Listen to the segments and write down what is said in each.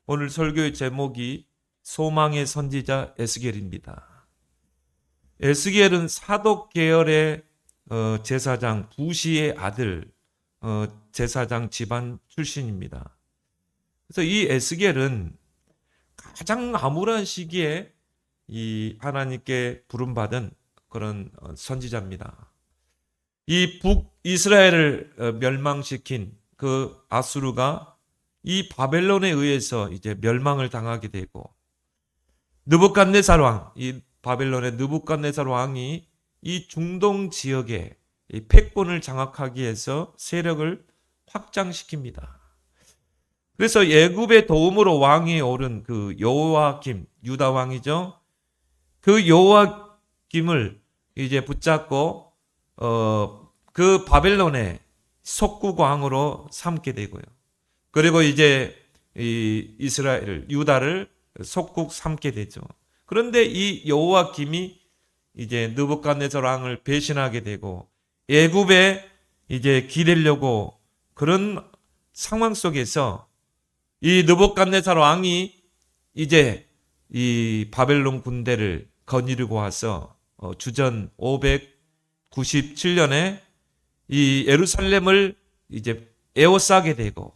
오늘 설교의 제목이 소망의 선지자 에스겔입니다. 에스겔은 사독 계열의 제사장 부시의 아들 제사장 집안 출신입니다. 그래서 이 에스겔은 가장 암울한 시기에 이 하나님께 부름받은 그런 선지자입니다. 이 북이스라엘을 멸망시킨 그 아수르가 이 바벨론에 의해서 이제 멸망을 당하게 되고 느부갓네살 왕, 이 바벨론의 느부갓네살 왕이 이 중동 지역에 이 패권을 장악하기 위해서 세력을 확장시킵니다. 그래서 애굽의 도움으로 왕위에 오른 그 여호야김, 유다 왕이죠. 그 여호야김을 이제 붙잡고 그 바벨론의 속국왕으로 삼게 되고요. 그리고 이제 이 이스라엘, 유다를 속국 삼게 되죠. 그런데 이 여호야김이 이제 느부갓네살 왕을 배신하게 되고 애굽에 이제 기대려고 그런 상황 속에서 이 느부갓네살 왕이 이제 이 바벨론 군대를 거느리고 와서 주전 597년에 이 예루살렘을 이제 에워싸게 되고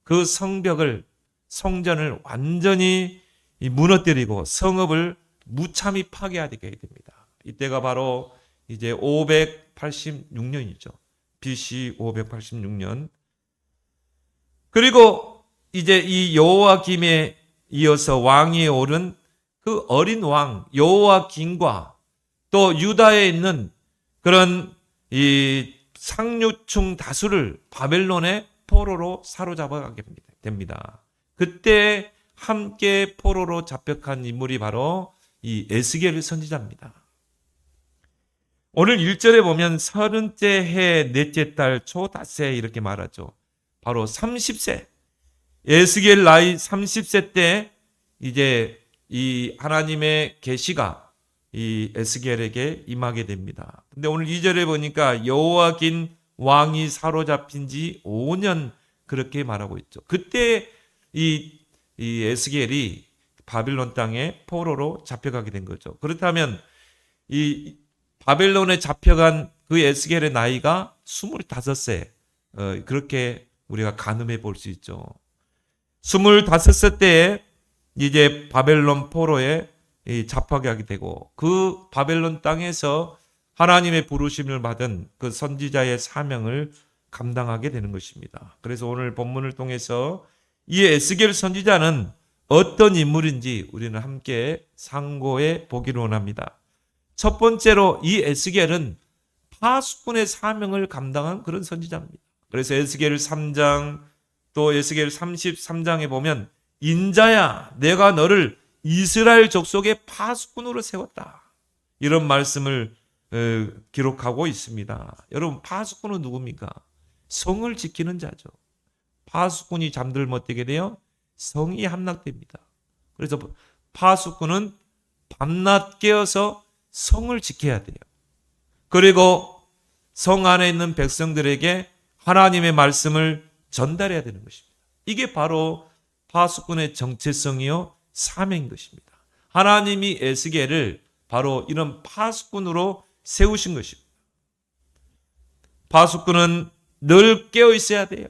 그 성전을 완전히 무너뜨리고 성읍을 무참히 파괴하게 됩니다. 이때가 바로 이제 586년이죠. BC 586년. 그리고 이제 이 여호야김에 이어서 왕위에 오른 그 어린 왕 여호야김과 또 유다에 있는 그런 이 상류층 다수를 바벨론의 포로로 사로잡아가게 됩니다. 그때 함께 포로로 잡혀간 인물이 바로 이 에스겔 선지자입니다. 오늘 1절에 보면 30째 해 넷째 달 초닷새 이렇게 말하죠. 바로 30세. 에스겔 나이 30세 때 이제 이 하나님의 계시가 이 에스겔에게 임하게 됩니다. 근데 오늘 2절에 보니까 여호야긴 왕이 사로잡힌 지 5년 그렇게 말하고 있죠. 그때 이 에스겔이 바빌론 땅에 포로로 잡혀가게 된 거죠. 그렇다면 이 바벨론에 잡혀간 그 에스겔의 나이가 25세 그렇게 우리가 가늠해 볼 수 있죠. 25세 때에 이제 바벨론 포로에 잡혀가게 되고 그 바벨론 땅에서 하나님의 부르심을 받은 그 선지자의 사명을 감당하게 되는 것입니다. 그래서 오늘 본문을 통해서 이 에스겔 선지자는 어떤 인물인지 우리는 함께 상고해 보기를 원합니다. 첫 번째로 이 에스겔은 파수꾼의 사명을 감당한 그런 선지자입니다. 그래서 에스겔 3장 또 에스겔 33장에 보면 인자야 내가 너를 이스라엘 족속의 파수꾼으로 세웠다. 이런 말씀을 기록하고 있습니다. 여러분 파수꾼은 누굽니까? 성을 지키는 자죠. 파수꾼이 잠들 못 들게 돼요. 성이 함락됩니다. 그래서 파수꾼은 밤낮 깨어서 성을 지켜야 돼요. 그리고 성 안에 있는 백성들에게 하나님의 말씀을 전달해야 되는 것입니다. 이게 바로 파수꾼의 정체성이요 사명인 것입니다. 하나님이 에스겔을 바로 이런 파수꾼으로 세우신 것입니다. 파수꾼은 늘 깨어 있어야 돼요.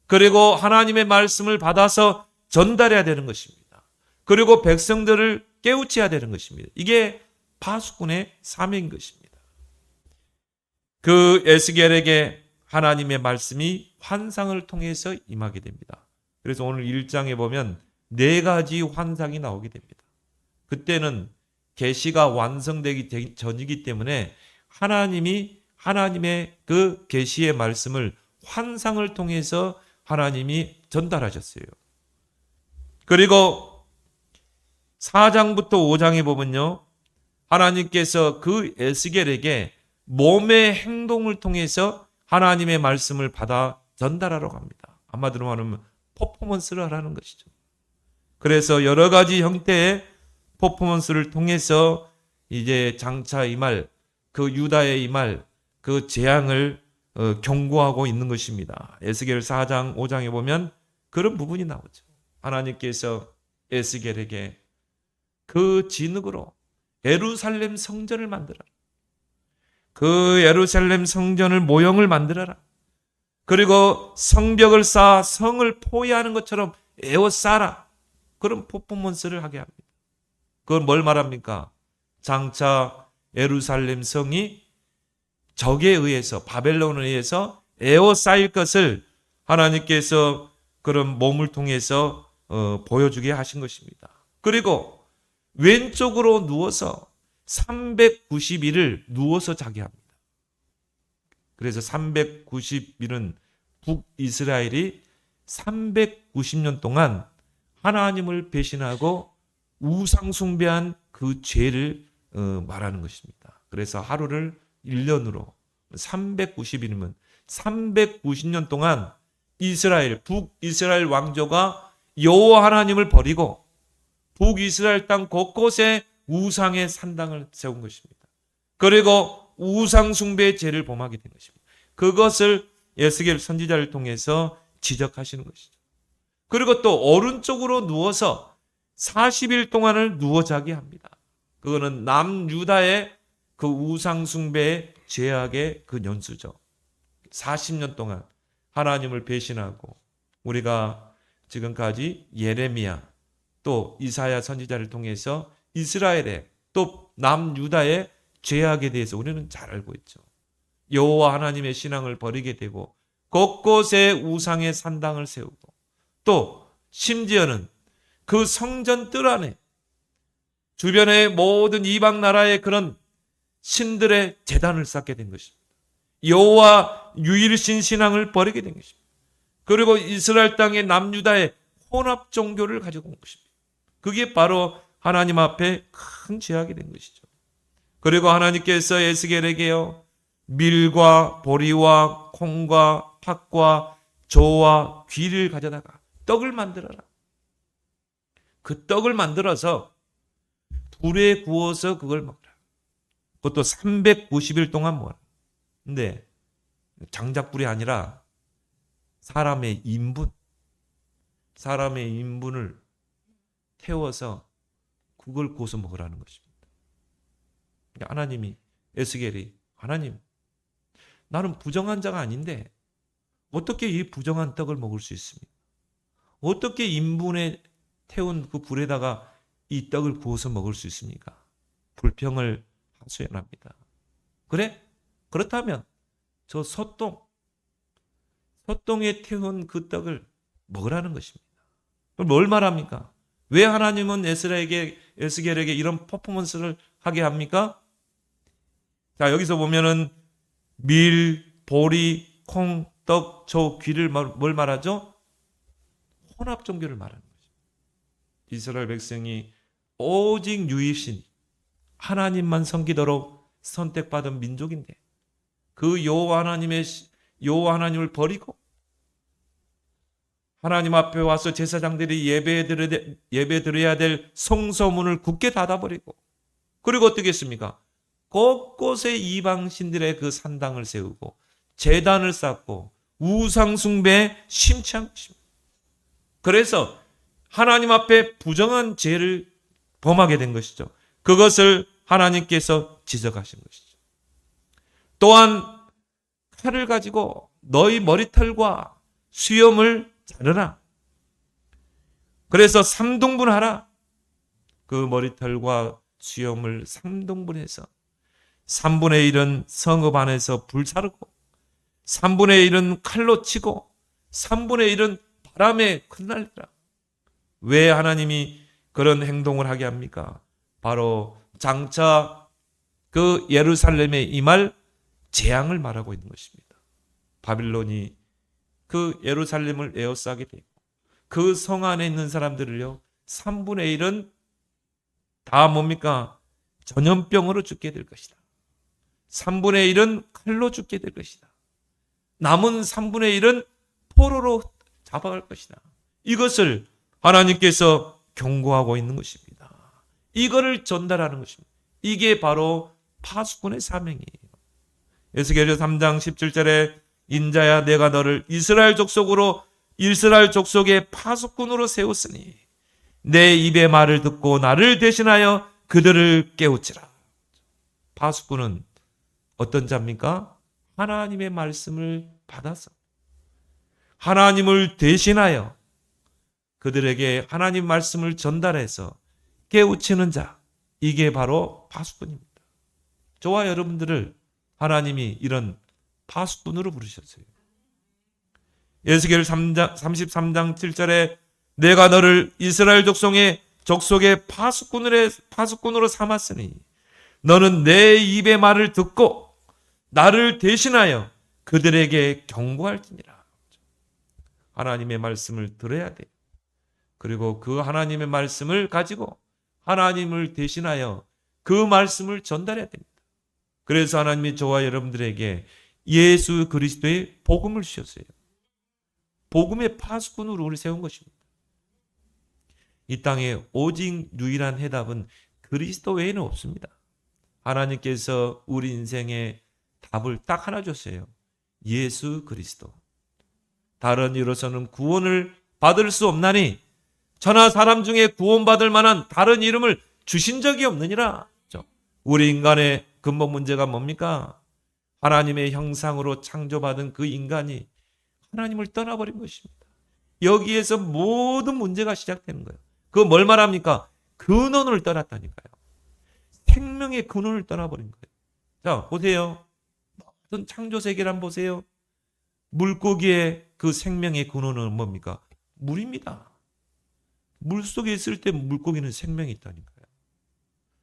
그리고 하나님의 말씀을 받아서 전달해야 되는 것입니다. 그리고 백성들을 깨우쳐야 되는 것입니다. 이게 파수꾼의 사명인 것입니다. 그 에스겔에게 하나님의 말씀이 환상을 통해서 임하게 됩니다. 그래서 오늘 1장에 보면 4가지 환상이 나오게 됩니다. 그때는 계시가 완성되기 전이기 때문에 하나님의 그 계시의 말씀을 환상을 통해서 하나님이 전달하셨어요. 그리고 4장부터 5장에 보면요. 하나님께서 그 에스겔에게 몸의 행동을 통해서 하나님의 말씀을 받아 전달하러 갑니다. 한마디로 말하면 퍼포먼스를 하라는 것이죠. 그래서 여러 가지 형태의 퍼포먼스를 통해서 이제 장차 임할 그 유다의 임할 그 재앙을 경고하고 있는 것입니다. 에스겔 4장 5장에 보면 그런 부분이 나오죠. 하나님께서 에스겔에게 그 진흙으로 예루살렘 성전을 만들어라. 그 예루살렘 성전을 모형을 만들어라. 그리고 성벽을 쌓아 성을 포위하는 것처럼 에워싸라. 그런 퍼포먼스를 하게 합니다. 그건 뭘 말합니까? 장차 예루살렘 성이 적에 의해서, 바벨론에 의해서 에워싸일 것을 하나님께서 그런 몸을 통해서 보여주게 하신 것입니다. 그리고 왼쪽으로 누워서 390일을 누워서 자게 합니다. 그래서 390일은 북이스라엘이 390년 동안 하나님을 배신하고 우상 숭배한 그 죄를 말하는 것입니다. 그래서 하루를 1년으로 390일이면 390년 동안 북이스라엘 왕조가 여호와 하나님을 버리고 북이스라엘 땅 곳곳에 우상의 산당을 세운 것입니다. 그리고 우상 숭배의 죄를 범하게 된 것입니다. 그것을 에스겔 선지자를 통해서 지적하시는 것이죠. 그리고 또 오른쪽으로 누워서 40일 동안을 누워 자게 합니다. 그거는 남유다의 그 우상 숭배의 죄악의 그 연수죠. 40년 동안 하나님을 배신하고 우리가 지금까지 예레미야 또 이사야 선지자를 통해서 이스라엘의 또 남유다의 죄악에 대해서 우리는 잘 알고 있죠. 여호와 하나님의 신앙을 버리게 되고 곳곳에 우상의 산당을 세우고 또 심지어는 그 성전 뜰 안에 주변의 모든 이방 나라의 그런 신들의 제단을 쌓게 된 것입니다. 여호와 유일신 신앙을 버리게 된 것입니다. 그리고 이스라엘 땅의 남유다의 혼합 종교를 가지고 온 것입니다. 그게 바로 하나님 앞에 큰 죄악이 된 것이죠. 그리고 하나님께서 에스겔에게요 밀과 보리와 콩과 팥과 조와 귀를 가져다가 떡을 만들어라. 그 떡을 만들어서 불에 구워서 그걸 먹으라. 그것도 390일 동안 먹어라. 근데 장작불이 아니라 사람의 인분을 태워서 그걸 구워서 먹으라는 것입니다. 하나님이 에스겔이 하나님 나는 부정한 자가 아닌데 어떻게 이 부정한 떡을 먹을 수 있습니까? 어떻게 인분에 태운 그 불에다가 이 떡을 구워서 먹을 수 있습니까? 불평을 하소연합니다. 그래? 그렇다면 저 소똥에 태운 그 떡을 먹으라는 것입니다. 그럼 뭘 말합니까? 왜 하나님은 에스겔에게 이런 퍼포먼스를 하게 합니까? 자, 여기서 보면은 밀, 보리, 콩, 떡, 조, 귀를 뭘 말하죠? 혼합 종교를 말하는 거죠. 이스라엘 백성이 오직 유일신 하나님만 섬기도록 선택받은 민족인데 그 여호와 하나님을 버리고 하나님 앞에 와서 제사장들이 예배 드려야 될 성소문을 굳게 닫아버리고 그리고 어떻게 했습니까? 곳곳에 이방신들의 그 산당을 세우고 제단을 쌓고 우상 숭배에 심취한 것입니다. 그래서 하나님 앞에 부정한 죄를 범하게 된 것이죠. 그것을 하나님께서 지적하신 것이죠. 또한 칼을 가지고 너희 머리털과 수염을 자르라. 그래서 3등분하라. 그 머리털과 수염을 3등분해서 3분의 1은 성읍 안에서 불사르고 3분의 1은 칼로 치고 3분의 1은 바람에 흩날리라. 왜 하나님이 그런 행동을 하게 합니까? 바로 장차 그 예루살렘에 임할 재앙을 말하고 있는 것입니다. 바빌론이 그 예루살렘을 에워싸게 되고 그 성 안에 있는 사람들을요 3분의 1은 다 뭡니까? 전염병으로 죽게 될 것이다. 3분의 1은 칼로 죽게 될 것이다. 남은 3분의 1은 포로로 잡아갈 것이다. 이것을 하나님께서 경고하고 있는 것입니다. 이거를 전달하는 것입니다. 이게 바로 파수꾼의 사명이에요. 에스겔서 3장 17절에 인자야 내가 너를 이스라엘 족속으로 이스라엘 족속의 파수꾼으로 세웠으니 내 입의 말을 듣고 나를 대신하여 그들을 깨우치라. 파수꾼은 어떤 자입니까? 하나님의 말씀을 받아서 하나님을 대신하여 그들에게 하나님 말씀을 전달해서 깨우치는 자, 이게 바로 파수꾼입니다. 저와 여러분들을 하나님이 이런 파수꾼으로 부르셨어요. 에스겔 33장 7절에 내가 너를 이스라엘 족속의 파수꾼으로 삼았으니 너는 내 입의 말을 듣고 나를 대신하여 그들에게 경고할지니라. 하나님의 말씀을 들어야 돼. 그리고 그 하나님의 말씀을 가지고 하나님을 대신하여 그 말씀을 전달해야 됩니다. 그래서 하나님이 저와 여러분들에게 예수 그리스도의 복음을 주셨어요. 복음의 파수꾼으로 우리 세운 것입니다. 이 땅에 오직 유일한 해답은 그리스도 외에는 없습니다. 하나님께서 우리 인생에 답을 딱 하나 줬어요. 예수 그리스도. 다른 이로서는 구원을 받을 수 없나니 천하 사람 중에 구원받을 만한 다른 이름을 주신 적이 없느니라. 우리 인간의 근본 문제가 뭡니까? 하나님의 형상으로 창조받은 그 인간이 하나님을 떠나버린 것입니다. 여기에서 모든 문제가 시작되는 거예요. 그거 뭘 말합니까? 근원을 떠났다니까요. 생명의 근원을 떠나버린 거예요. 자, 보세요. 모든 창조 세계를 한번 보세요. 물고기의 그 생명의 근원은 뭡니까? 물입니다. 물 속에 있을 때 물고기는 생명이 있다니까요.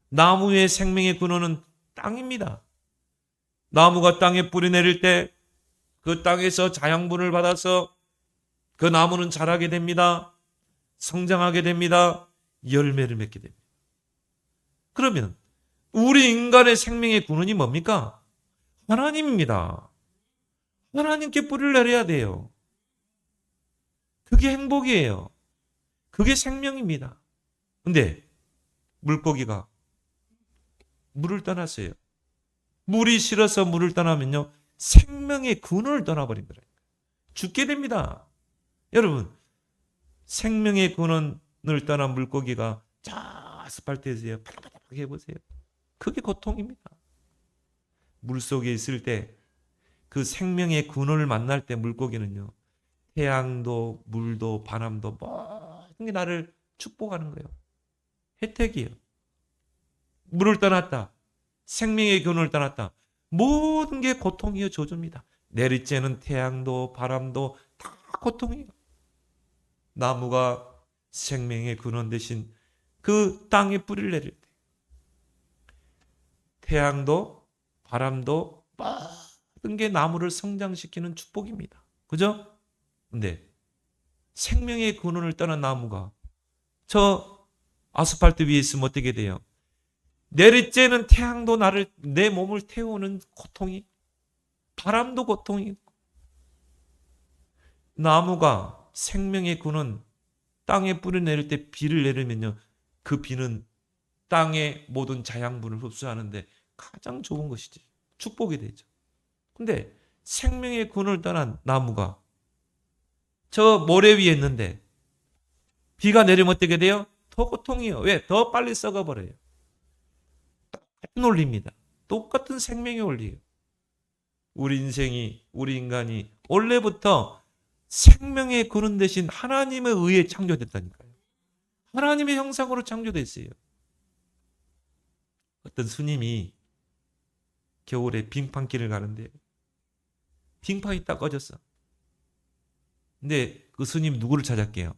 나무의 생명의 근원은 땅입니다. 나무가 땅에 뿌리 내릴 때 그 땅에서 자양분을 받아서 그 나무는 자라게 됩니다. 성장하게 됩니다. 열매를 맺게 됩니다. 그러면 우리 인간의 생명의 근원이 뭡니까? 하나님입니다. 하나님께 뿌리를 내려야 돼요. 그게 행복이에요. 그게 생명입니다. 근데 물고기가 물을 떠났어요. 물이 싫어서 물을 떠나면요, 생명의 근원을 떠나버린 거예요. 죽게 됩니다. 여러분, 생명의 근원을 떠난 물고기가 저 아스팔트에서 바닥바닥 해보세요. 그게 고통입니다. 물속에 있을 때 그 생명의 근원을 만날 때 물고기는요, 태양도 물도 바람도 모든 게 나를 축복하는 거예요. 혜택이에요. 물을 떠났다. 생명의 근원을 떠났다. 모든 게 고통이요, 저주입니다. 내리쬐는 태양도 바람도 다 고통이에요. 나무가 생명의 근원 대신 그 땅에 뿌리를 내릴 때 태양도 바람도 모든 게 나무를 성장시키는 축복입니다. 그죠? 근데 생명의 근원을 떠난 나무가 저 아스팔트 위에 있으면 어떻게 돼요? 내리쬐는 태양도 내 몸을 태우는 고통이, 바람도 고통이, 나무가 생명의 근원 땅에 뿌리 내릴 때 비를 내리면요, 그 비는 땅의 모든 자양분을 흡수하는데 가장 좋은 것이지, 축복이 되죠. 근데 생명의 근원을 떠난 나무가 저 모래 위에 있는데 비가 내리면 어떻게 돼요? 더 고통이에요. 왜? 더 빨리 썩어버려요. 똑같은 원리입니다. 똑같은 생명의 원리예요. 우리 인간이 원래부터 생명의 근원 대신 하나님에 의해 창조됐다니까요. 하나님의 형상으로 창조됐어요. 어떤 스님이 겨울에 빙판길을 가는데 빙판이 딱 꺼졌어. 근데 그 스님 누구를 찾았게요?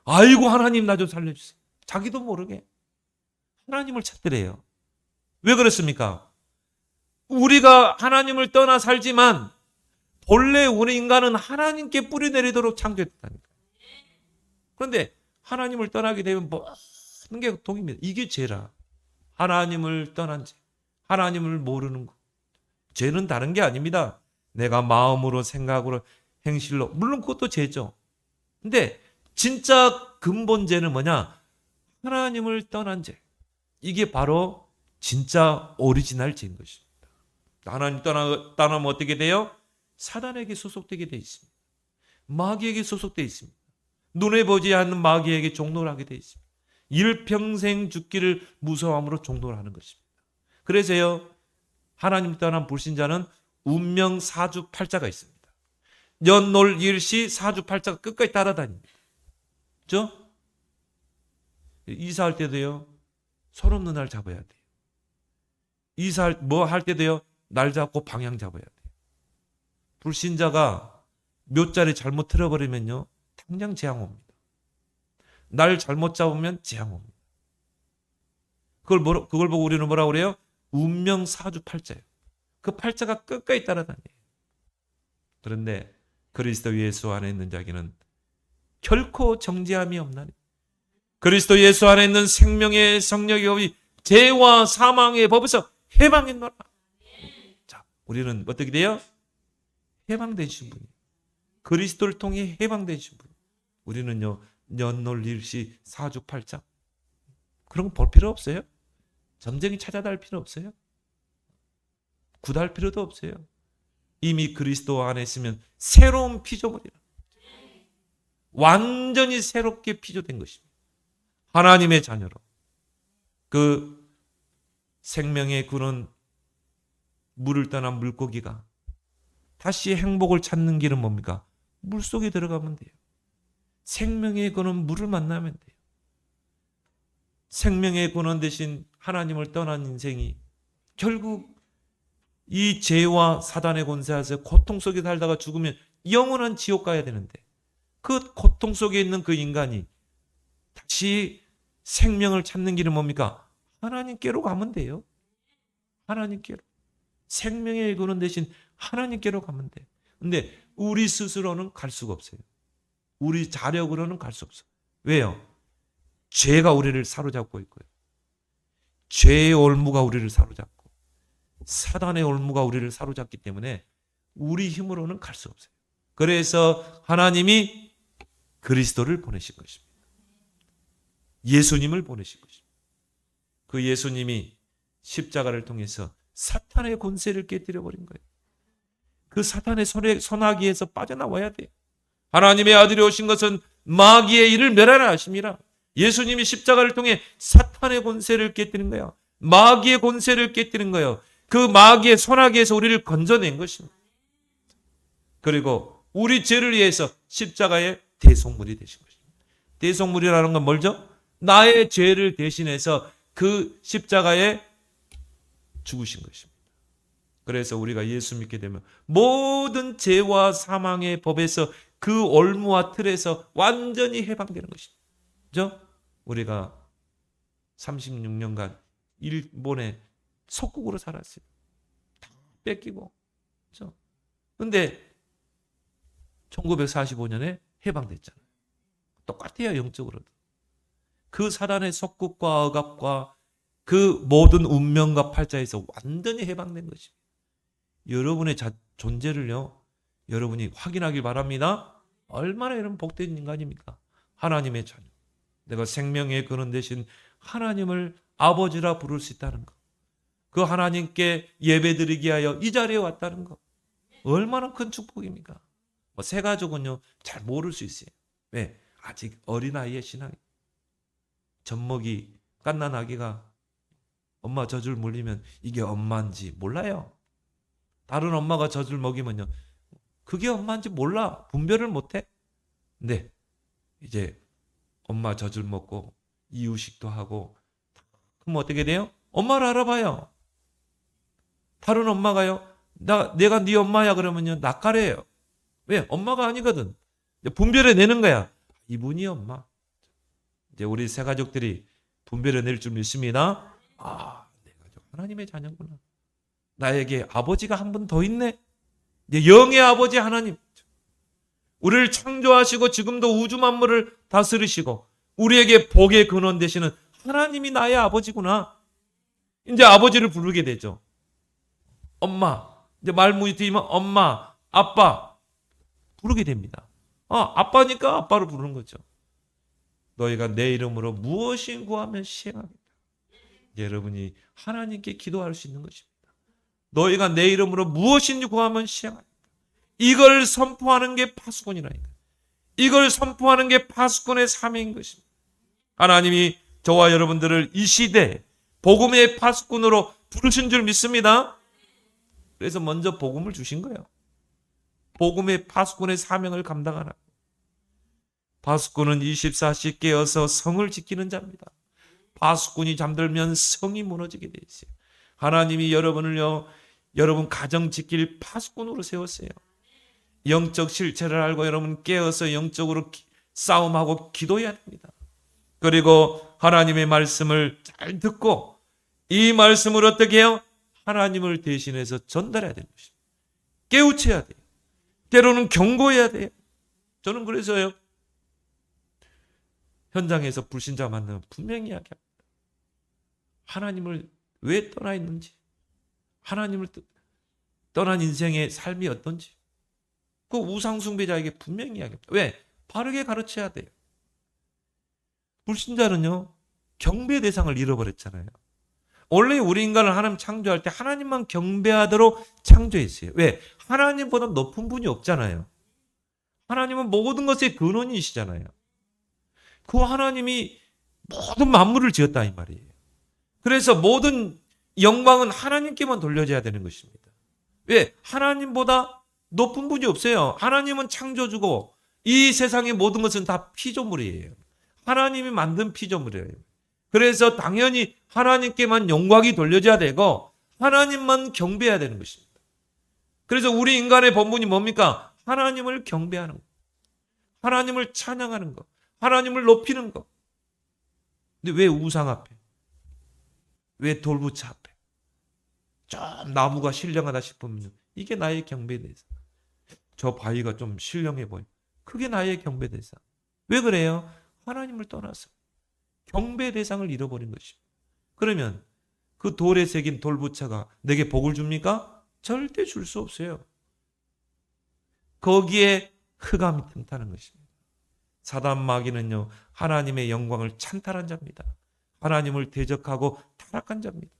아이고, 하나님 나 좀 살려주세요. 자기도 모르게 하나님을 찾더래요. 왜 그렇습니까? 우리가 하나님을 떠나 살지만 본래 우리 인간은 하나님께 뿌리 내리도록 창조했다니까요. 그런데 하나님을 떠나게 되면 모든 게 고통입니다. 이게 죄라. 하나님을 떠난 죄, 하나님을 모르는 것. 죄는 다른 게 아닙니다. 내가 마음으로, 생각으로, 행실로, 물론 그것도 죄죠. 근데 진짜 근본 죄는 뭐냐? 하나님을 떠난 죄. 이게 바로 진짜 오리지널 죄인 것입니다. 하나님 떠나면 어떻게 돼요? 사단에게 소속되게 돼 있습니다. 마귀에게 소속되어 있습니다. 눈에 보지 않는 마귀에게 종노를 하게 되어 있습니다. 일평생 죽기를 무서워함으로 종노를 하는 것입니다. 그래서요, 하나님 떠난 불신자는 운명 사주팔자가 있습니다. 연놀 일시 사주팔자가 끝까지 따라다닙니다. 그렇죠? 이사할 때도요, 손 없는 날 잡아야 돼요. 이사할 뭐 할 때도요, 날 잡고 방향 잡아야 돼요. 불신자가 묘자리 잘못 틀어버리면요, 당장 재앙 옵니다. 날 잘못 잡으면 재앙 옵니다. 그걸 보고 우리는 뭐라고 그래요? 운명 사주팔자예요. 그 팔자가 끝까지 따라다녀요. 그런데 그리스도 예수 안에 있는 자에게는 결코 정죄함이 없나니 그리스도 예수 안에 있는 생명의 성령의 법이 죄와 사망의 법에서 해방했노라. 자, 우리는 어떻게 돼요? 해방되신 분이에요. 그리스도를 통해 해방되신 분. 우리는요, 연놀 일시 사주팔자 그런 거 볼 필요 없어요. 점쟁이 찾아다 할 필요 없어요. 구달 필요도 없어요. 이미 그리스도 안에 있으면 새로운 피조물이라. 완전히 새롭게 피조된 것입니다. 하나님의 자녀로. 그 생명의 구는 물을 떠난 물고기가 다시 행복을 찾는 길은 뭡니까? 물속에 들어가면 돼요. 생명의 구는 물을 만나면 돼요. 생명의 근원 대신 하나님을 떠난 인생이 결국 이 죄와 사단의 권세에서 고통 속에 살다가 죽으면 영원한 지옥 가야 되는데 그 고통 속에 있는 그 인간이 다시 생명을 찾는 길은 뭡니까? 하나님께로 가면 돼요. 하나님께로. 생명의 근원 대신 하나님께로 가면 돼요. 근데 우리 스스로는 갈 수가 없어요. 우리 자력으로는 갈 수 없어요. 왜요? 죄가 우리를 사로잡고 있고요. 죄의 올무가 우리를 사로잡고 사단의 올무가 우리를 사로잡기 때문에 우리 힘으로는 갈 수 없어요. 그래서 하나님이 그리스도를 보내신 것입니다. 예수님을 보내신 것입니다. 그 예수님이 십자가를 통해서 사탄의 권세를 깨뜨려 버린 거예요. 그 사탄의 손아귀에서 빠져나와야 돼요. 하나님의 아들이 오신 것은 마귀의 일을 멸하라 하심이라. 예수님이 십자가를 통해 사탄의 권세를 깨뜨린 거예요. 마귀의 권세를 깨뜨린 거예요. 그 마귀의 손아귀에서 우리를 건져낸 것입니다. 그리고 우리 죄를 위해서 십자가의 대속물이 되신 것입니다. 대속물이라는 건 뭘죠? 나의 죄를 대신해서 그 십자가에 죽으신 것입니다. 그래서 우리가 예수 믿게 되면 모든 죄와 사망의 법에서 그 올무와 틀에서 완전히 해방되는 것입니다. 그죠? 우리가 36년간 일본의 속국으로 살았어요. 다 뺏기고. 그죠? 근데 1945년에 해방됐잖아요. 똑같아요, 영적으로도. 그 사단의 속국과 억압과 그 모든 운명과 팔자에서 완전히 해방된 것입니다. 여러분의 존재를요, 여러분이 확인하길 바랍니다. 얼마나 이런 복된 인간입니까? 하나님의 자녀. 내가 생명의 근원 대신 하나님을 아버지라 부를 수 있다는 것. 그 하나님께 예배드리기 위하여 이 자리에 왔다는 것. 얼마나 큰 축복입니까? 새 가족은요, 잘 모를 수 있어요. 왜? 아직 어린아이의 신앙. 젖먹이 갓난 아기가 엄마 젖을 물리면 이게 엄마인지 몰라요. 다른 엄마가 젖을 먹이면요, 그게 엄마인지 몰라. 분별을 못해. 근데 이제 엄마 젖을 먹고 이유식도 하고 그럼 어떻게 돼요? 엄마를 알아봐요. 다른 엄마가요, 내가 네 엄마야 그러면요, 낯가려요. 왜? 엄마가 아니거든. 분별해 내는 거야. 이분이 엄마. 이제 우리 새 가족들이 분별해 낼 줄 믿습니다. 내 가족 하나님의 자녀구나. 나에게 아버지가 한 분 더 있네. 이제 영의 아버지 하나님. 우리를 창조하시고 지금도 우주 만물을 다스리시고 우리에게 복의 근원 되시는 하나님이 나의 아버지구나. 이제 아버지를 부르게 되죠. 엄마. 이제 말문이 트이면 엄마, 아빠 부르게 됩니다. 아빠니까 아빠를 부르는 거죠. 너희가 내 이름으로 무엇을 구하면 시행하겠다. 여러분이 하나님께 기도할 수 있는 것입니다. 너희가 내 이름으로 무엇인지 구하면 시행하겠다. 이걸 선포하는 게 파수꾼이라니까. 이걸 선포하는 게 파수꾼의 사명인 것입니다. 하나님이 저와 여러분들을 이 시대 복음의 파수꾼으로 부르신 줄 믿습니다. 그래서 먼저 복음을 주신 거예요. 복음의 파수꾼의 사명을 감당하라. 파수꾼은 24시 깨어서 성을 지키는 자입니다. 파수꾼이 잠들면 성이 무너지게 돼 있어요. 하나님이 여러분을요, 여러분 가정 지킬 파수꾼으로 세웠어요. 영적 실체를 알고 여러분 깨어서 영적으로 싸움하고 기도해야 됩니다. 그리고 하나님의 말씀을 잘 듣고 이 말씀을 어떻게 해요? 하나님을 대신해서 전달해야 되는 것입니다. 깨우쳐야 돼요. 때로는 경고해야 돼요. 저는 그래서요, 현장에서 불신자 만나면 분명히 이야기합니다. 하나님을 왜 떠나 있는지, 하나님을 떠난 인생의 삶이 어떤지, 그 우상숭배자에게 분명히 이야기합니다. 왜? 바르게 가르쳐야 돼요. 불신자는요, 경배 대상을 잃어버렸잖아요. 원래 우리 인간을 하나님 창조할 때 하나님만 경배하도록 창조했어요. 왜? 하나님보다 높은 분이 없잖아요. 하나님은 모든 것의 근원이시잖아요. 그 하나님이 모든 만물을 지었다 이 말이에요. 그래서 모든 영광은 하나님께만 돌려져야 되는 것입니다. 왜? 하나님보다 높은 분이 없어요. 하나님은 창조주고 이 세상의 모든 것은 다 피조물이에요. 하나님이 만든 피조물이에요. 그래서 당연히 하나님께만 영광이 돌려져야 되고 하나님만 경배해야 되는 것입니다. 그래서 우리 인간의 본분이 뭡니까? 하나님을 경배하는 것, 하나님을 찬양하는 것, 하나님을 높이는 것. 근데 왜 우상 앞에? 왜 돌부처 앞에? 좀 나무가 신령하다 싶으면 이게 나의 경배 대상. 저 바위가 좀 신령해 보여. 그게 나의 경배 대상. 왜 그래요? 하나님을 떠나서 경배 대상을 잃어버린 것입니다. 그러면 그 돌에 새긴 돌부처가 내게 복을 줍니까? 절대 줄 수 없어요. 거기에 흑암이 틈타는 것입니다. 사단 마귀는요, 하나님의 영광을 찬탈한 자입니다. 하나님을 대적하고 타락한 자입니다.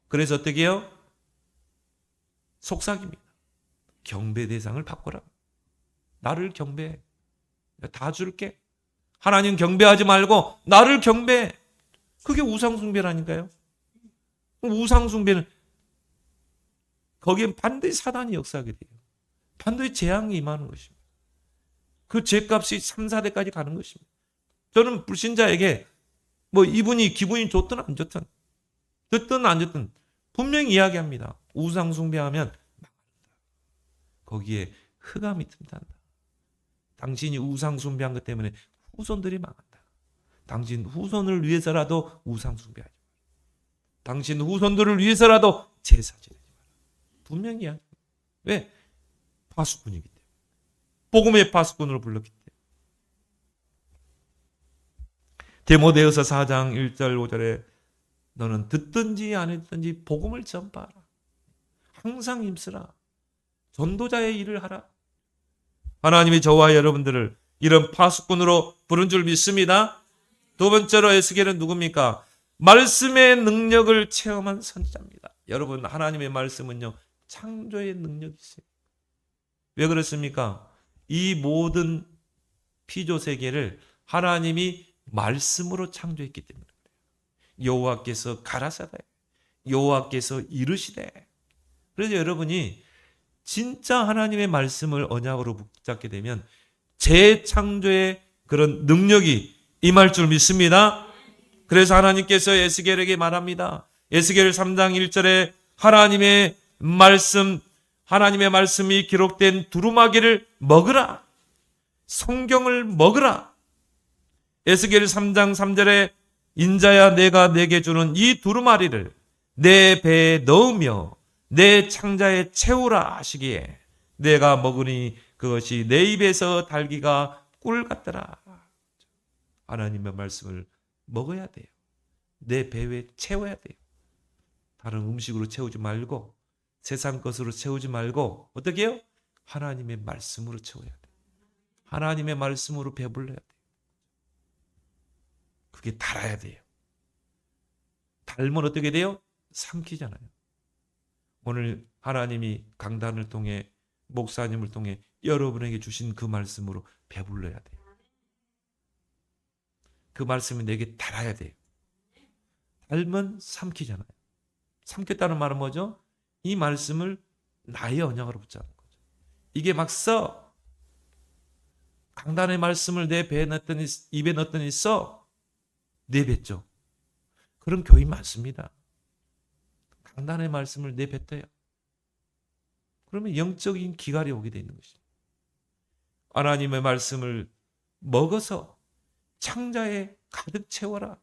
그래서 어떻게 해요? 속삭입니다. 경배 대상을 바꿔라. 나를 경배해. 다 줄게. 하나님 경배하지 말고 나를 경배해. 그게 우상숭배라니까요. 우상숭배는 거기엔 반드시 사단이 역사하게 돼요. 반드시 재앙이 임하는 것입니다. 그 죄값이 3, 4대까지 가는 것입니다. 저는 불신자에게 이분이 기분이 좋든 안 좋든, 듣든 안 듣든 분명히 이야기합니다. 우상숭배하면 거기에 흑암이 틈탄다. 당신이 우상숭배한 것 때문에 후손들이 망한다. 당신 후손을 위해서라도 우상숭배하지 마라. 당신 후손들을 위해서라도 제사 지내지 마라. 분명히 이야기합니다. 왜? 파수꾼이기 때문에. 복음의 파수꾼으로 불렀기 때문에. 디모데후서 4장 1절 5절에 너는 듣든지 안 듣든지 복음을 전파하라. 항상 힘쓰라. 전도자의 일을 하라. 하나님이 저와 여러분들을 이런 파수꾼으로 부른 줄 믿습니다. 두 번째로 에스겔은 누굽니까? 말씀의 능력을 체험한 선지자입니다. 여러분, 하나님의 말씀은요, 창조의 능력이 있어요. 왜 그렇습니까? 이 모든 피조 세계를 하나님이 말씀으로 창조했기 때문에 그래요. 여호와께서 가라사대, 여호와께서 이르시되. 그래서 여러분이 진짜 하나님의 말씀을 언약으로 붙잡게 되면 재창조의 그런 능력이 임할 줄 믿습니다. 그래서 하나님께서 에스겔에게 말합니다. 에스겔 3장 1절에 하나님의 말씀이 기록된 두루마기를 먹으라. 성경을 먹으라. 에스겔 3장 3절에 인자야 내가 내게 주는 이 두루마리를 내 배에 넣으며 내 창자에 채우라 하시기에 내가 먹으니 그것이 내 입에서 달기가 꿀 같더라. 하나님의 말씀을 먹어야 돼요. 내 배에 채워야 돼요. 다른 음식으로 채우지 말고 세상 것으로 채우지 말고 어떻게 해요? 하나님의 말씀으로 채워야 돼요. 하나님의 말씀으로 배불러야 돼요. 그게 달아야 돼요. 달면 어떻게 돼요? 삼키잖아요. 오늘 하나님이 강단을 통해 목사님을 통해 여러분에게 주신 그 말씀으로 배불러야 돼요. 그 말씀이 내게 달아야 돼요. 달면 삼키잖아요. 삼켰다는 말은 뭐죠? 이 말씀을 나의 언약으로 붙잡는 거죠. 이게 막써 강단의 말씀을 내 배에 넣었더니, 입에 넣었더니 써 내뱉죠. 그런 교인 많습니다. 강단의 말씀을 내뱉어요. 그러면 영적인 기갈이 오게 되는 것이죠. 하나님의 말씀을 먹어서 창자에 가득 채워라.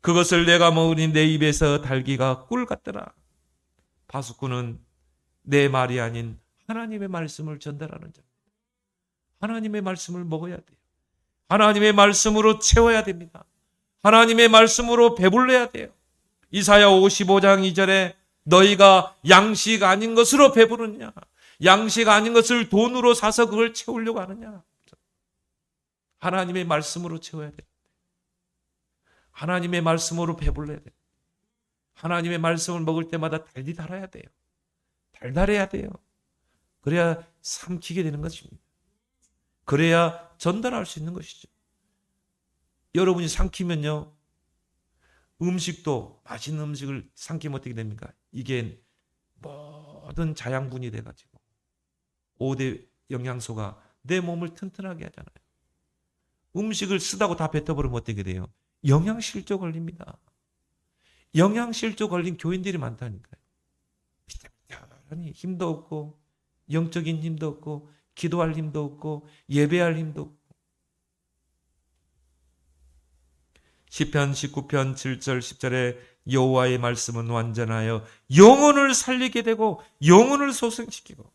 그것을 내가 먹으니 내 입에서 달기가 꿀 같더라. 바수꾼은 내 말이 아닌 하나님의 말씀을 전달하는 자입니다. 하나님의 말씀을 먹어야 돼요. 하나님의 말씀으로 채워야 됩니다. 하나님의 말씀으로 배불러야 돼요. 이사야 55장 2절에 너희가 양식 아닌 것으로 배부르냐? 양식 아닌 것을 돈으로 사서 그걸 채우려고 하느냐? 하나님의 말씀으로 채워야 돼요. 하나님의 말씀으로 배불러야 돼요. 하나님의 말씀을 먹을 때마다 달디 달아야 돼요. 달달해야 돼요. 그래야 삼키게 되는 것입니다. 그래야 전달할 수 있는 것이죠. 여러분이 삼키면요, 음식도 맛있는 음식을 삼키면 어떻게 됩니까? 이게 모든 자양분이 돼가지고 5대 영양소가 내 몸을 튼튼하게 하잖아요. 음식을 쓰다고 다 뱉어버리면 어떻게 돼요? 영양실조 걸립니다. 영양실조 걸린 교인들이 많다니까요. 비타민이 힘도 없고 영적인 힘도 없고 기도할 힘도 없고 예배할 힘도 없고. 시편 19편 7절 10절에 여호와의 말씀은 완전하여 영혼을 살리게 되고 영혼을 소생시키고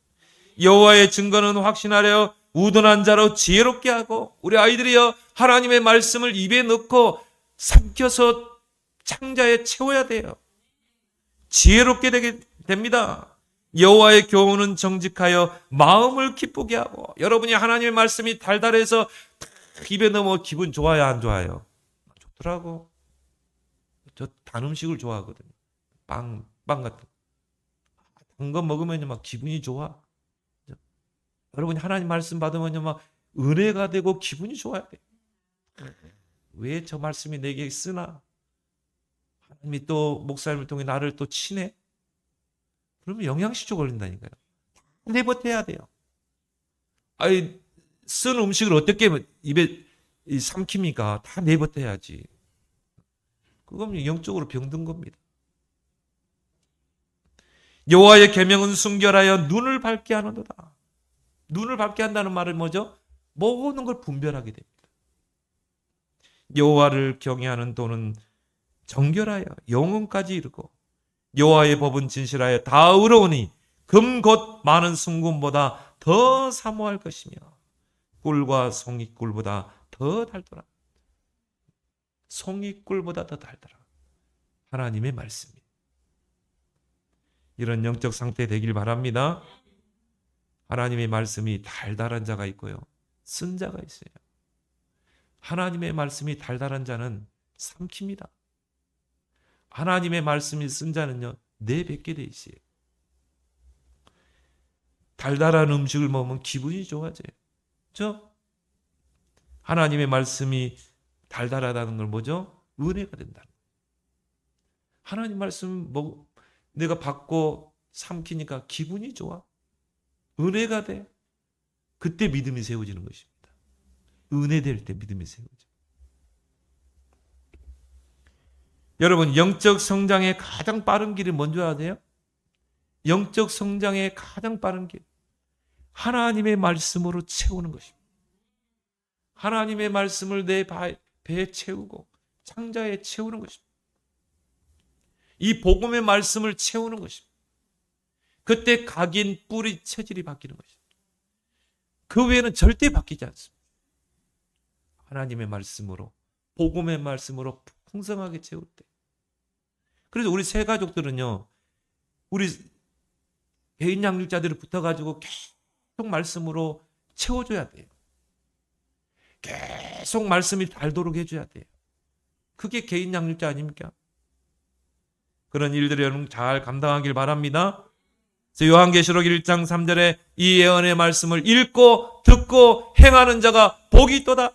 여호와의 증거는 확신하려 우둔한 자로 지혜롭게 하고. 우리 아이들이여 하나님의 말씀을 입에 넣고 삼켜서 창자에 채워야 돼요. 지혜롭게 되게 됩니다. 여호와의 교훈은 정직하여 마음을 기쁘게 하고. 여러분이 하나님의 말씀이 달달해서 입에 넣으면 기분 좋아요, 안 좋아요? 좋더라고. 저 단 음식을 좋아하거든요. 빵 같은 거. 단 거 먹으면 막 기분이 좋아. 여러분이 하나님 말씀 받으면 막 은혜가 되고 기분이 좋아야 돼. 왜 저 말씀이 내게 쓰나? 하나님이 또 목사님을 통해 나를 또 치네? 그러면 영양실조 걸린다니까요. 내버텨야 돼요. 아니, 쓴 음식을 어떻게 입에 삼킵니까? 다 내버텨야지. 그건 영적으로 병든 겁니다. 여호와의 계명은 순결하여 눈을 밝게 하는도다. 눈을 밝게 한다는 말은 뭐죠? 모든 걸 분별하게 됩니다. 여호와를 경외하는 도는 정결하여 영혼까지 이르고 여호와의 법은 진실하여 다 의로우니 금 곧 많은 순금보다 더 사모할 것이며 꿀과 송이꿀보다 더 달더라. 송이꿀보다 더 달더라. 하나님의 말씀이. 이런 영적 상태 되길 바랍니다. 하나님의 말씀이 달달한 자가 있고요, 쓴 자가 있어요. 하나님의 말씀이 달달한 자는 삼킵니다. 하나님의 말씀이 쓴 자는요, 내뱉게 돼 있어요. 달달한 음식을 먹으면 기분이 좋아져요. 그렇죠? 하나님의 말씀이 달달하다는 걸 뭐죠? 은혜가 된다. 하나님 말씀 내가 받고 삼키니까 기분이 좋아. 은혜가 돼. 그때 믿음이 세워지는 것입니다. 은혜될 때 믿음이 세워져. 여러분, 영적 성장의 가장 빠른 길이 뭔지 아세요? 영적 성장의 가장 빠른 길, 하나님의 말씀으로 채우는 것입니다. 하나님의 말씀을 내 배에 채우고 창자에 채우는 것입니다. 이 복음의 말씀을 채우는 것입니다. 그때 각인, 뿌리, 체질이 바뀌는 것입니다. 그 외에는 절대 바뀌지 않습니다. 하나님의 말씀으로, 복음의 말씀으로 풍성하게 채울 때. 그래서 우리 새 가족들은요, 우리 개인 양육자들이 붙어가지고 계속 말씀으로 채워줘야 돼요. 계속 말씀이 달도록 해줘야 돼요. 그게 개인 양육자 아닙니까? 그런 일들을 여러분 잘 감당하길 바랍니다. 그래서 요한계시록 1장 3절에 이 예언의 말씀을 읽고 듣고 행하는 자가 복이 있도다.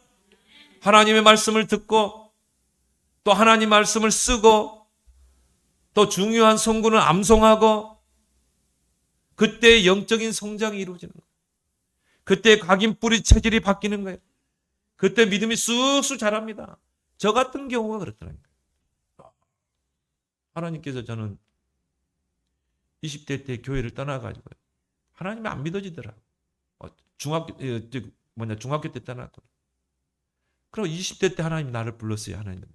하나님의 말씀을 듣고 또 하나님 말씀을 쓰고 또 중요한 성구는 암송하고 그때 영적인 성장이 이루어지는 거예요. 그때 각인 뿌리 체질이 바뀌는 거예요. 그때 믿음이 쑥쑥 자랍니다. 저 같은 경우가 그렇더라고요. 하나님께서 저는 20대 때 교회를 떠나가지고 하나님이 안 믿어지더라고요. 중학교 때 떠났더라고요. 그럼 20대 때 하나님이 나를 불렀어요. 하나님은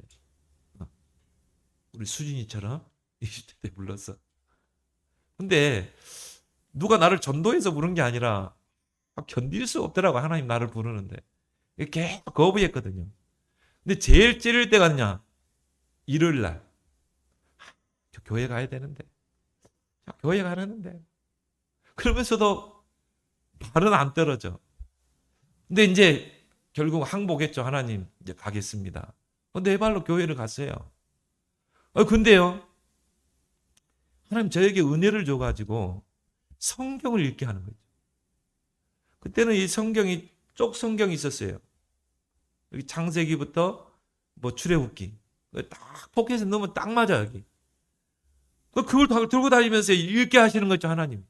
우리 수진이처럼 20대 때 불렀어. 근데 누가 나를 전도해서 부른 게 아니라 견딜 수 없더라고. 하나님 나를 부르는데 계속 거부했거든요. 근데 제일 찌를 때가 뭐냐? 일요일 날 교회 가야 되는데 교회 가는데 그러면서도 발은 안 떨어져. 근데 이제 결국 항복했죠. 하나님 이제 가겠습니다. 내 발로 교회를 갔어요. 근데요 하나님 저에게 은혜를 줘가지고 성경을 읽게 하는 거죠. 그때는 이 성경이 쪽 성경이 있었어요. 여기 창세기부터 뭐 출애굽기 딱 포켓에서 넣으면 딱 맞아 여기. 그걸 들고 다니면서 읽게 하시는 거죠 하나님.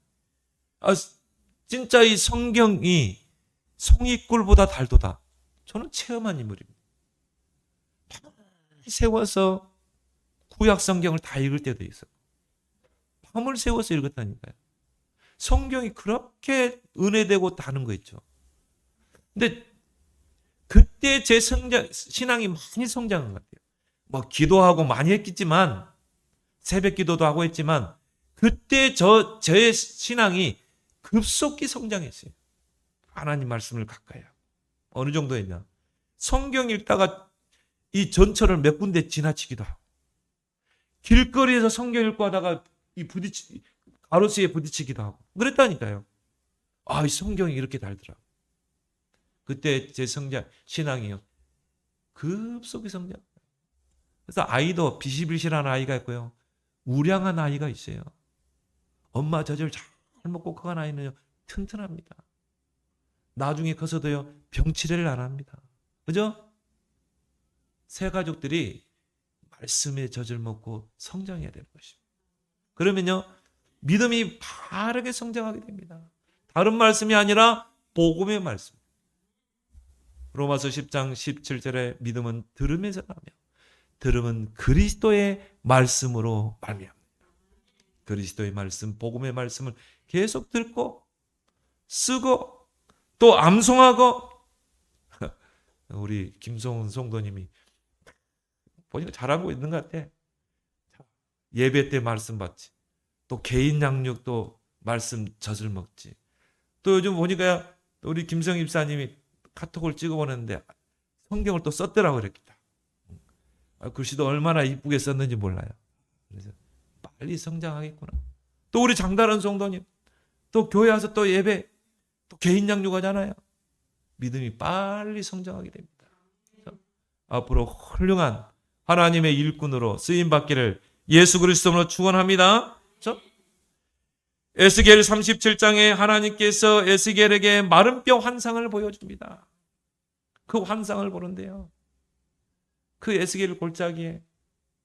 진짜 이 성경이 송이꿀보다 달도다. 저는 체험한 인물입니다. 세워서 구약 성경을 다 읽을 때도 있어요. 밤을 세워서 읽었다니까요. 성경이 그렇게 은혜되고 다는 거 있죠. 근데 그때 제 신앙이 많이 성장한 것 같아요. 뭐 기도하고 많이 했겠지만 새벽 기도도 하고 했지만 그때 제 신앙이 급속히 성장했어요. 하나님 말씀을 가까이 하고. 어느 정도 했냐. 성경 읽다가 이 전철을 몇 군데 지나치기도 하고 길거리에서 성경 읽고 하다가 가로수에 부딪히기도 하고 그랬다니까요. 이 성경이 이렇게 달더라고요. 그때 제 신앙이요. 급속히 성장. 그래서 아이도 비실비실한 아이가 있고요. 우량한 아이가 있어요. 엄마 젖을 잘 먹고 커간 아이는요. 튼튼합니다. 나중에 커서도요. 병치레를 안 합니다. 그죠? 새 가족들이 말씀의 젖을 먹고 성장해야 되는 것입니다. 그러면요. 믿음이 바르게 성장하게 됩니다. 다른 말씀이 아니라 복음의 말씀. 로마서 10장 17절에 믿음은 들음에서 나며 들음은 그리스도의 말씀으로 말미암습니다. 그리스도의 말씀, 복음의 말씀을 계속 듣고 쓰고 또 암송하고 우리 김성훈 성도님이 보니까 잘하고 있는 것 같아. 예배 때 말씀 받지. 또 개인 양육도 말씀 젖을 먹지. 또 요즘 보니까 우리 김성 입사님이 카톡을 찍어보냈는데 성경을 또 썼더라고 그랬겠다. 글씨도 얼마나 이쁘게 썼는지 몰라요. 그래서 빨리 성장하겠구나. 또 우리 장다른 성도님 또 교회 와서 또 예배 또 개인 양육하잖아요. 믿음이 빨리 성장하게 됩니다. 앞으로 훌륭한 하나님의 일꾼으로 쓰임받기를 예수 그리스도로 축원합니다. 에스겔 37장에 하나님께서 에스겔에게 마른 뼈 환상을 보여줍니다. 그 환상을 보는데요. 그 에스겔 골짜기에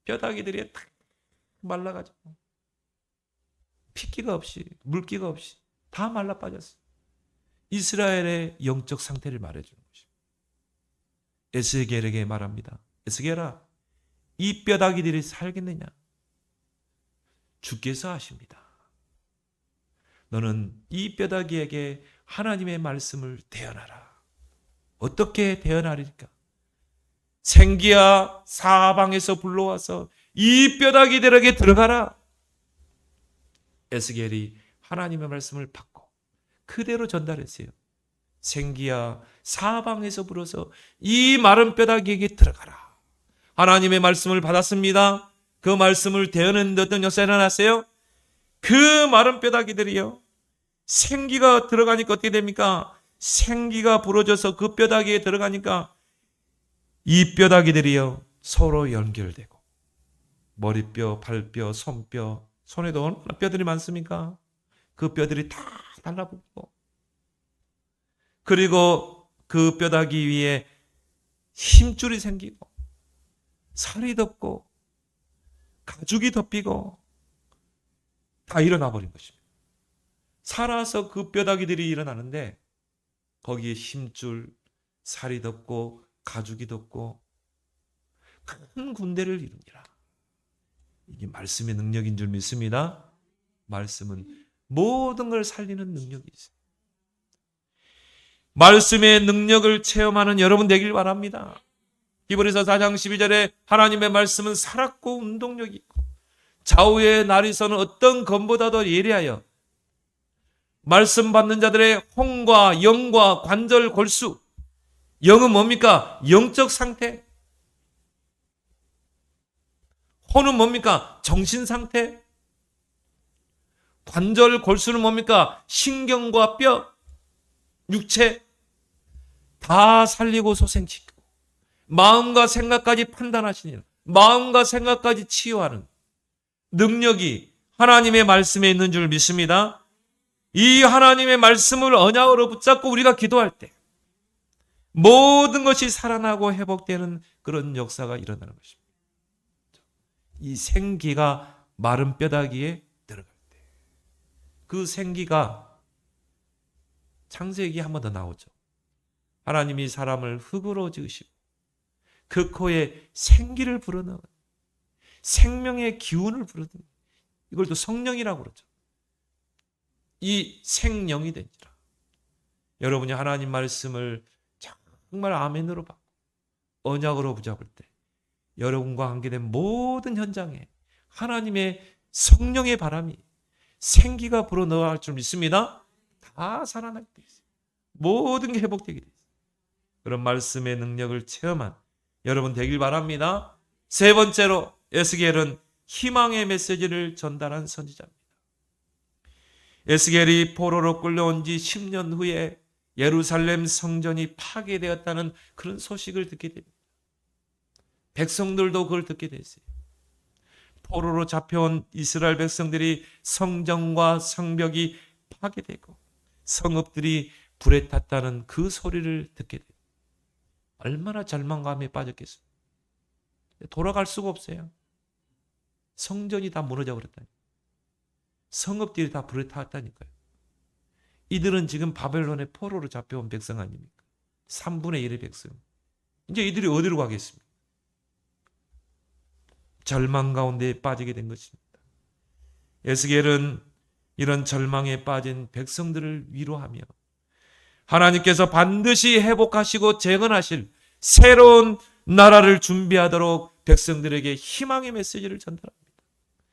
뼈다귀들이 탁 말라가지고 핏기가 없이 물기가 없이 다 말라 빠졌어요. 이스라엘의 영적 상태를 말해주는 것입니다. 에스겔에게 말합니다. 에스겔아, 이 뼈다귀들이 살겠느냐? 주께서 아십니다. 너는 이 뼈다귀에게 하나님의 말씀을 대언하라. 어떻게 대언하리까? 생기야 사방에서 불러와서 이 뼈다귀들에게 들어가라. 에스겔이 하나님의 말씀을 받고 그대로 전달했어요. 생기야 사방에서 불어서 이 마른 뼈다귀에게 들어가라. 하나님의 말씀을 받았습니다. 그 말씀을 대언했는데 어떤 역사가 일어났어요? 그 마른 뼈다귀들이요. 생기가 들어가니까 어떻게 됩니까? 생기가 부러져서 그 뼈다귀에 들어가니까 이 뼈다귀들이요. 서로 연결되고 머리뼈, 발뼈, 손뼈, 손에도 얼마나 뼈들이 많습니까? 그 뼈들이 다 달라붙고, 그리고 그 뼈다귀 위에 힘줄이 생기고 살이 덮고 가죽이 덮이고 다 일어나 버린 것입니다. 살아서 그 뼈다귀들이 일어나는데 거기에 힘줄, 살이 덮고 가죽이 덮고 큰 군대를 이룹니다. 이게 말씀의 능력인 줄 믿습니다. 말씀은 모든 걸 살리는 능력이 있어요. 말씀의 능력을 체험하는 여러분 되길 바랍니다. 히브리서 4장 12절에 하나님의 말씀은 살았고 운동력이 있고 좌우의 날이서는 어떤 검보다도 예리하여 말씀 받는 자들의 혼과 영과 관절 골수, 영은 뭡니까? 영적 상태. 혼은 뭡니까? 정신 상태. 관절 골수는 뭡니까? 신경과 뼈, 육체 다 살리고 소생시키고 마음과 생각까지 판단하시니 마음과 생각까지 치유하는 능력이 하나님의 말씀에 있는 줄 믿습니다. 이 하나님의 말씀을 언약으로 붙잡고 우리가 기도할 때 모든 것이 살아나고 회복되는 그런 역사가 일어나는 것입니다. 이 생기가 마른 뼈다귀에 들어갈 때 그 생기가 창세기 한 번 더 나오죠. 하나님이 사람을 흙으로 지으시고 그 코에 생기를 불어넣은 생명의 기운을 불어넣은 이걸 또 성령이라고 그러죠. 이 생령이 된지라. 여러분이 하나님 말씀을 정말 아멘으로 받고 언약으로 붙잡을 때 여러분과 관계된 모든 현장에 하나님의 성령의 바람이 생기가 불어넣어야 할 줄 믿습니다. 다 살아나게 돼 있어요. 모든 게 회복되게 돼 있어요. 그런 말씀의 능력을 체험한 여러분 되길 바랍니다. 세 번째로 에스겔은 희망의 메시지를 전달한 선지자입니다. 에스겔이 포로로 끌려온 지 10년 후에 예루살렘 성전이 파괴되었다는 그런 소식을 듣게 됩니다. 백성들도 그걸 듣게 됐어요. 포로로 잡혀온 이스라엘 백성들이 성전과 성벽이 파괴되고 성읍들이 불에 탔다는 그 소리를 듣게 돼요. 얼마나 절망감에 빠졌겠습니까? 돌아갈 수가 없어요. 성전이 다 무너져 버렸다니까요. 성읍들이 다 불에 탔다니까요. 이들은 지금 바벨론의 포로로 잡혀온 백성 아닙니까? 3분의 1의 백성. 이제 이들이 어디로 가겠습니까? 절망 가운데 빠지게 된 것입니다. 에스겔은 이런 절망에 빠진 백성들을 위로하며 하나님께서 반드시 회복하시고 재건하실 새로운 나라를 준비하도록 백성들에게 희망의 메시지를 전달합니다.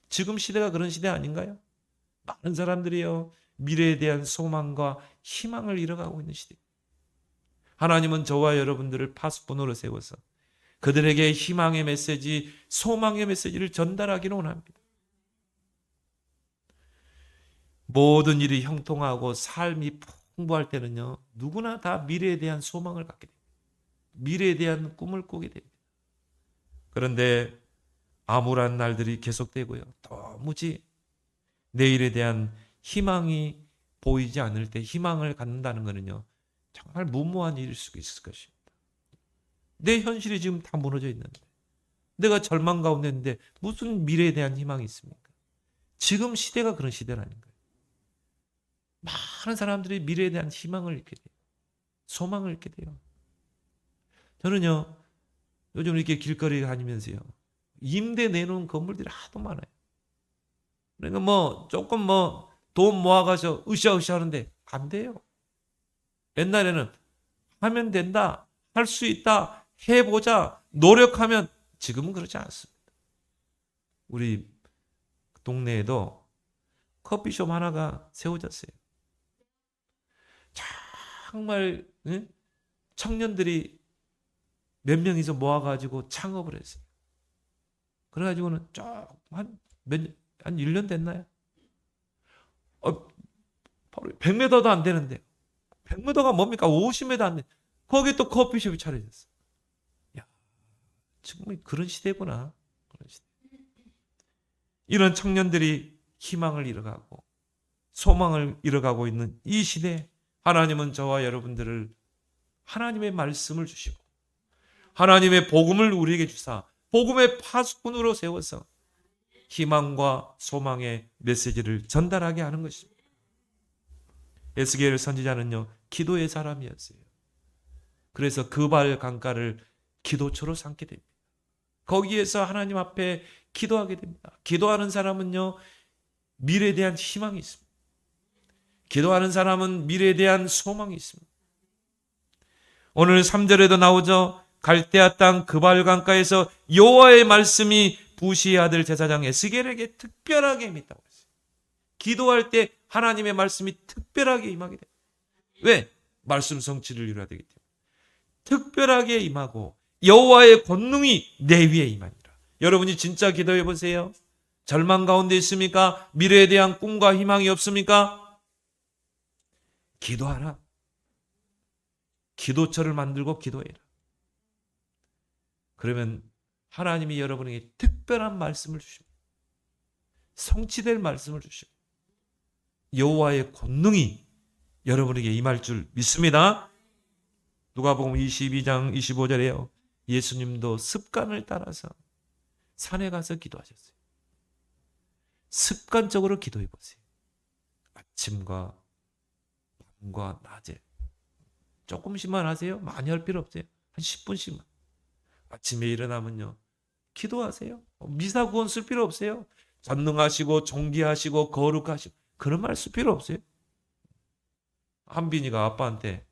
지금 시대가 그런 시대 아닌가요? 많은 사람들이요, 미래에 대한 소망과 희망을 잃어가고 있는 시대. 하나님은 저와 여러분들을 파수꾼으로 세워서 그들에게 희망의 메시지, 소망의 메시지를 전달하기를 원합니다. 모든 일이 형통하고 삶이 풍부할 때는요, 누구나 다 미래에 대한 소망을 갖게 됩니다. 미래에 대한 꿈을 꾸게 됩니다. 그런데 암울한 날들이 계속되고요, 도무지 내일에 대한 희망이 보이지 않을 때 희망을 갖는다는 것은요, 정말 무모한 일일 수 있을 것입니다. 내 현실이 지금 다 무너져 있는데, 내가 절망 가운데 있는데 무슨 미래에 대한 희망이 있습니까? 지금 시대가 그런 시대라는 거예요. 많은 사람들이 미래에 대한 희망을 잃게 돼요. 소망을 잃게 돼요. 저는요, 요즘 이렇게 길거리 다니면서요, 임대 내놓은 건물들이 하도 많아요. 그러니까 조금 돈 모아가서 으쌰으쌰 하는데 안 돼요. 옛날에는 하면 된다, 할 수 있다, 해보자, 노력하면, 지금은 그렇지 않습니다. 우리 동네에도 커피숍 하나가 세워졌어요. 정말 청년들이 몇 명이서 모아가지고 창업을 했어요. 그래가지고는 한 1년 됐나요? 바로 100m도 안 되는데, 100m가 뭡니까? 50m 안 돼. 거기 또 커피숍이 차려졌어요. 야, 정말 그런 시대구나. 그런 시대. 이런 청년들이 희망을 잃어가고 소망을 잃어가고 있는 이 시대에 하나님은 저와 여러분들을 하나님의 말씀을 주시고 하나님의 복음을 우리에게 주사 복음의 파수꾼으로 세워서 희망과 소망의 메시지를 전달하게 하는 것입니다. 에스겔 선지자는요, 기도의 사람이었어요. 그래서 그발 강가를 기도처로 삼게 됩니다. 거기에서 하나님 앞에 기도하게 됩니다. 기도하는 사람은요, 미래에 대한 희망이 있습니다. 기도하는 사람은 미래에 대한 소망이 있습니다. 오늘 3절에도 나오죠. 갈대아 땅 그발 강가에서 여호와의 말씀이 부시의 아들 제사장 에스겔에게 특별하게 임했다고 했어요. 기도할 때 하나님의 말씀이 특별하게 임하게 됩니다. 왜? 말씀 성취를 이루어야 되기 때문에. 특별하게 임하고 여호와의 권능이 내 위에 임하니라. 여러분이 진짜 기도해 보세요. 절망 가운데 있습니까? 미래에 대한 꿈과 희망이 없습니까? 기도하라. 기도처를 만들고 기도해라. 그러면 하나님이 여러분에게 특별한 말씀을 주십니다. 성취될 말씀을 주십니다. 여호와의 권능이 여러분에게 임할 줄 믿습니다. 누가복음 22장 25절에요. 예수님도 습관을 따라서 산에 가서 기도하셨어요. 습관적으로 기도해 보세요. 아침과 밤과 낮에 조금씩만 하세요. 많이 할 필요 없어요. 한 10분씩만. 아침에 일어나면요, 기도하세요. 미사 구원 쓸 필요 없어요. 전능하시고 존귀하시고 거룩하시고 그런 말 쓸 필요 없어요. 한빈이가 아빠한테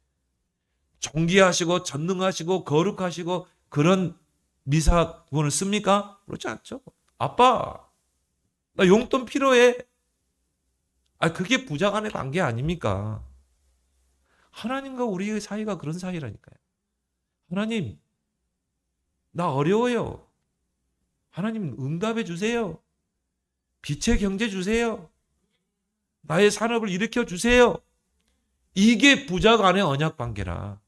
존귀하시고 전능하시고 거룩하시고 그런 미사 구원을 씁니까? 그렇지 않죠. 아빠, 나 용돈 필요해. 그게 부자 간의 관계 아닙니까? 하나님과 우리의 사이가 그런 사이라니까요. 하나님, 나 어려워요. 하나님 응답해 주세요. 빛의 경제 주세요. 나의 산업을 일으켜 주세요. 이게 부자 간의 언약 관계라.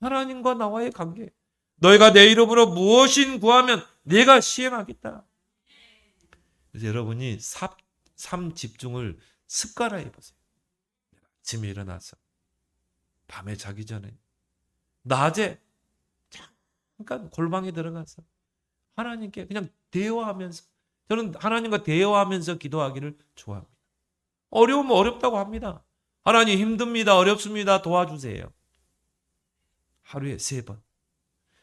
하나님과 나와의 관계. 너희가 내 이름으로 무엇인 구하면 내가 시행하겠다. 그래서 여러분이 삶 집중을 습관화해 보세요. 아침에 일어나서 밤에 자기 전에 낮에 잠깐 골방에 들어가서 하나님께 그냥 대화하면서, 저는 하나님과 대화하면서 기도하기를 좋아합니다. 어려우면 어렵다고 합니다. 하나님 힘듭니다. 어렵습니다. 도와주세요. 하루에 3번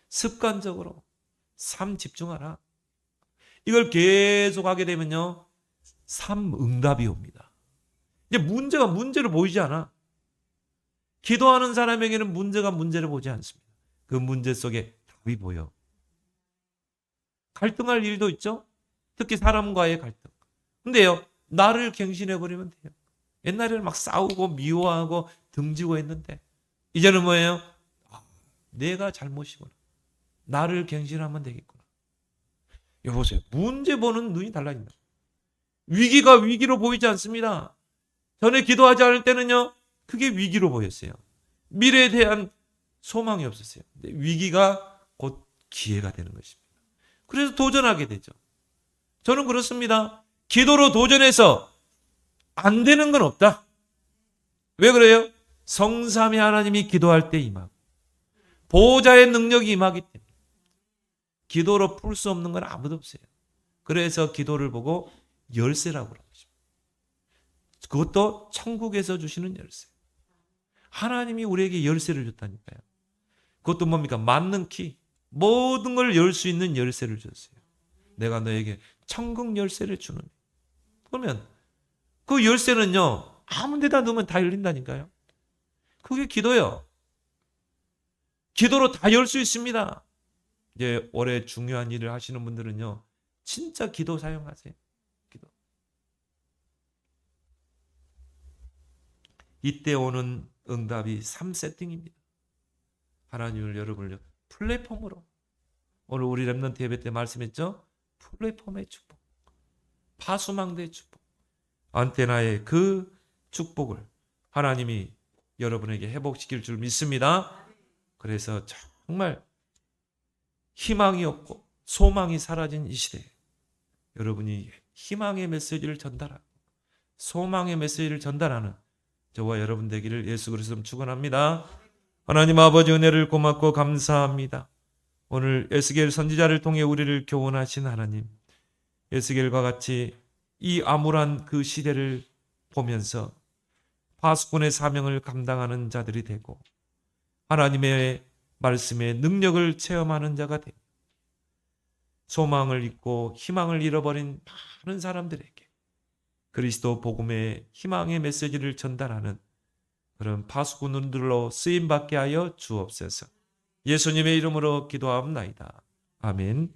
습관적으로 삶 집중하라. 이걸 계속 하게 되면요, 삶 응답이 옵니다. 이제 문제가 문제를 보이지 않아. 기도하는 사람에게는 문제가 문제를 보지 않습니다. 그 문제 속에 답이 보여. 갈등할 일도 있죠. 특히 사람과의 갈등. 근데요, 나를 갱신해버리면 돼요. 옛날에는 막 싸우고 미워하고 등지고 했는데 이제는 뭐예요? 내가 잘못이구나. 나를 갱신하면 되겠구나. 여보세요. 문제 보는 눈이 달라진다. 위기가 위기로 보이지 않습니다. 전에 기도하지 않을 때는요, 그게 위기로 보였어요. 미래에 대한 소망이 없었어요. 근데 위기가 곧 기회가 되는 것입니다. 그래서 도전하게 되죠. 저는 그렇습니다. 기도로 도전해서 안 되는 건 없다. 왜 그래요? 성삼위 하나님이 기도할 때 임하고 보호자의 능력이 임하기 때문에 기도로 풀 수 없는 건 아무도 없어요. 그래서 기도를 보고 열쇠라고 그러는 것입니다. 그것도 천국에서 주시는 열쇠. 하나님이 우리에게 열쇠를 줬다니까요. 그것도 뭡니까? 맞는 키. 모든 걸 열 수 있는 열쇠를 줬어요. 내가 너에게 천국 열쇠를 주는. 그러면 그 열쇠는요, 아무 데다 넣으면 다 열린다니까요. 그게 기도예요. 기도로 다 열 수 있습니다. 이제 올해 중요한 일을 하시는 분들은요, 진짜 기도 사용하세요. 기도. 이때 오는 응답이 3세팅입니다. 하나님을 여러분을 플랫폼으로, 오늘 우리 렘넌트 예배 때 말씀했죠? 플랫폼의 축복, 파수망대의 축복, 안테나의 그 축복을 하나님이 여러분에게 회복시킬 줄 믿습니다. 그래서 정말 희망이 없고 소망이 사라진 이 시대에 여러분이 희망의 메시지를 전달하고 소망의 메시지를 전달하는 저와 여러분 되기를 예수 그리스도로 축원합니다. 하나님 아버지 은혜를 고맙고 감사합니다. 오늘 에스겔 선지자를 통해 우리를 교훈하신 하나님, 에스겔과 같이 이 암울한 그 시대를 보면서 파수꾼의 사명을 감당하는 자들이 되고 하나님의 말씀의 능력을 체험하는 자가 되고 소망을 잃고 희망을 잃어버린 많은 사람들에게 그리스도 복음의 희망의 메시지를 전달하는 그런 파수꾼들로 쓰임받게 하여 주옵소서. 예수님의 이름으로 기도하옵나이다. 아멘.